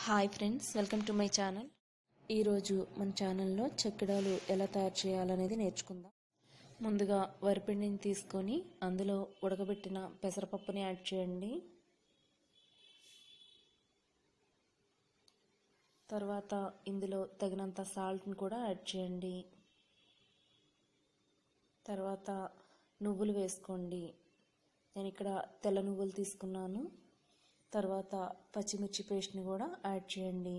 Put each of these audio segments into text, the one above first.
Hi friends, welcome to my channel. ఈరోజు మన ఛానల్లో చెక్కిడాలు ఎలా తయారు చేయాలనేది నేర్చుకుందాం. ముందుగా వరిపిండిని తీసుకొని అందులో ఉడకబెట్టిన పెసరపప్పుని యాడ్ చేయండి. తర్వాత ఇందులో తగినంత సాల్ట్ని కూడా యాడ్ చేయండి. తర్వాత నువ్వులు వేసుకోండి. నేను ఇక్కడ తెల్ల నువ్వులు తీసుకున్నాను. తర్వాత పచ్చిమిర్చి పేస్ట్ని కూడా యాడ్ చేయండి.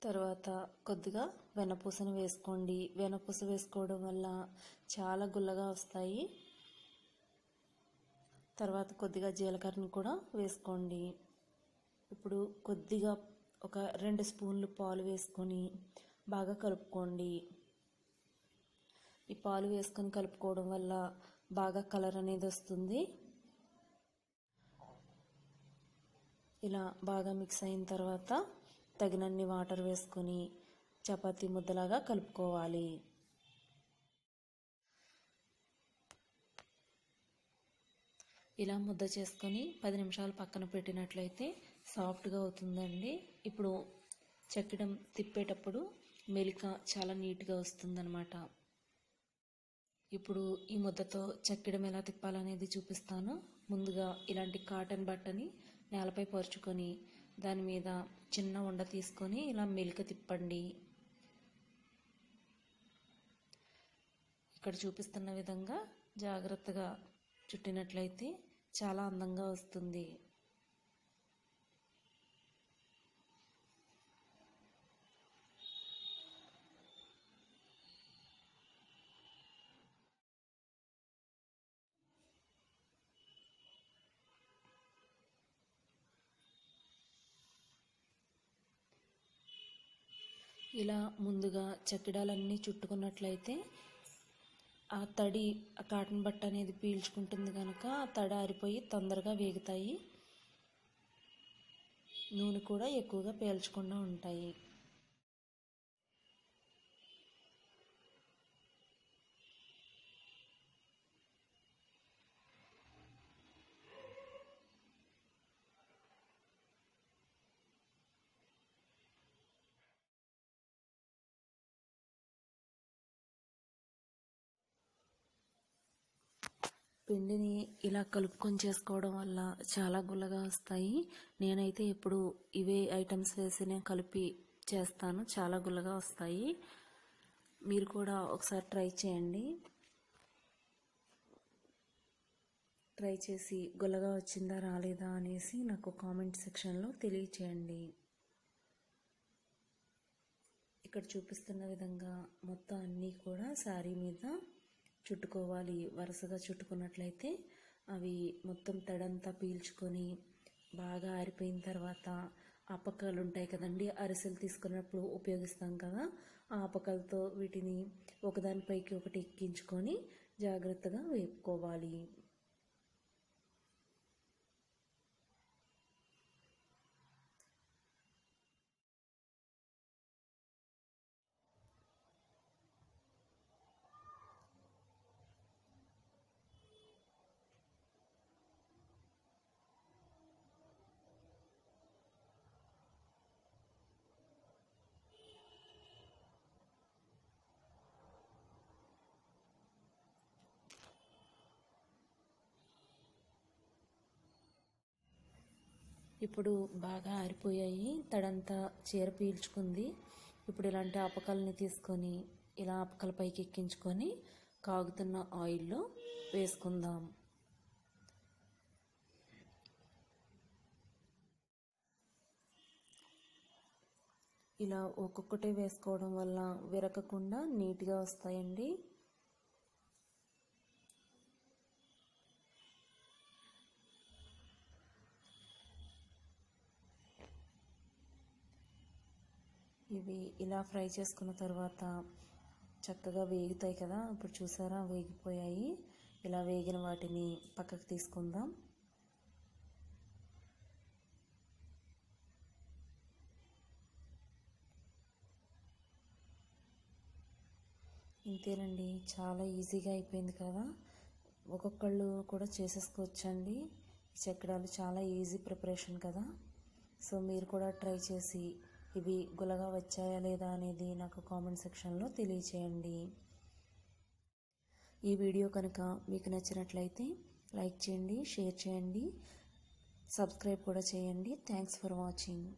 తర్వాత కొద్దిగా వెన్నపూసను వేసుకోండి. వెన్నపూస వేసుకోవడం వల్ల చాలా గుల్లగా వస్తాయి. తర్వాత కొద్దిగా జీలకర్రను కూడా వేసుకోండి. ఇప్పుడు కొద్దిగా ఒక 2 స్పూన్లు పాలు వేసుకొని బాగా కలుపుకోండి. ఈ పాలు వేసుకొని కలుపుకోవడం వల్ల బాగా కలర్ అనేది వస్తుంది. ఇలా బాగా మిక్స్ అయిన తర్వాత తగినన్ని వాటర్ వేసుకొని చపాతీ ముద్దలాగా కలుపుకోవాలి. ఇలా ముద్ద చేసుకొని 10 నిమిషాలు పక్కన పెట్టినట్లయితే సాఫ్ట్గా అవుతుందండి. ఇప్పుడు చెక్కడం తిప్పేటప్పుడు మెలిక చాలా నీట్గా వస్తుందన్నమాట. ఇప్పుడు ఈ ముద్దతో చెక్కడం ఎలా తిప్పాలనేది చూపిస్తాను. ముందుగా ఇలాంటి కాటన్ బట్టని నేలపై పరుచుకొని దాని మీద చిన్న ఉండ తీసుకొని ఇలా మెలిక తిప్పండి. ఇక్కడ చూపిస్తున్న విధంగా జాగ్రత్తగా చుట్టినట్లయితే చాలా అందంగా వస్తుంది. ఇలా ముందుగా చెక్కిడాలన్నీ చుట్టుకున్నట్లయితే ఆ తడి ఆ కాటన్ బట్ట అనేది పీల్చుకుంటుంది కనుక ఆ తడి ఆరిపోయి తొందరగా వేగుతాయి. నూనె కూడా ఎక్కువగా పీల్చకుండా ఉంటాయి. పిండిని ఇలా కలుపుకొని చేసుకోవడం వల్ల చాలా గుల్లగా వస్తాయి. నేనైతే ఎప్పుడు ఇవే ఐటమ్స్ వేసి కలిపి చేస్తాను. చాలా గుల్లగా వస్తాయి. మీరు కూడా ఒకసారి ట్రై చేయండి. ట్రై చేసి గుల్లగా వచ్చిందా రాలేదా అనేసి నాకు కామెంట్ సెక్షన్లో తెలియచేయండి. ఇక్కడ చూపిస్తున్న విధంగా మొత్తం అన్నీ కూడా శారీ మీద చుట్టుకోవాలి. వరుసగా చుట్టుకున్నట్లయితే అవి మొత్తం తడంతా పీల్చుకొని బాగా ఆరిపోయిన తర్వాత ఆపకాలు ఉంటాయి కదండి, అరిసెలు తీసుకున్నప్పుడు ఉపయోగిస్తాం కదా, ఆ ఆపకాలతో వీటిని ఒకదానిపైకి ఒకటి ఎక్కించుకొని జాగ్రత్తగా వేపుకోవాలి. ఇప్పుడు బాగా ఆరిపోయాయి. తడంతా చీర పీల్చుకుంది. ఇప్పుడు ఇలాంటి ఆపకాలని తీసుకొని ఇలా ఆపకాల పైకి ఎక్కించుకొని కాగుతున్న ఆయిల్లో వేసుకుందాం. ఇలా ఒక్కొక్కటే వేసుకోవడం వల్ల విరగకుండా నీట్గా వస్తాయండి. ఇవి ఇలా ఫ్రై చేసుకున్న తర్వాత చక్కగా వేగుతాయి కదా. ఇప్పుడు చూసారా, వేగిపోయాయి. ఇలా వేగిన వాటిని పక్కకు తీసుకుందాం. ఇంతేనండి, చాలా ఈజీగా అయిపోయింది కదా. ఒక్కొక్కళ్ళు కూడా చేసేసుకోవచ్చండి. చక్రాలు చాలా ఈజీ ప్రిపరేషన్ కదా. సో మీరు కూడా ట్రై చేసి ఇవి గుల్లగా వచ్చాయా లేదా అనేది నాకు కామెంట్ సెక్షన్లో తెలియచేయండి. ఈ వీడియో కనుక మీకు నచ్చినట్లయితే లైక్ చేయండి, షేర్ చేయండి, సబ్స్క్రైబ్ కూడా చేయండి. Thanks for watching.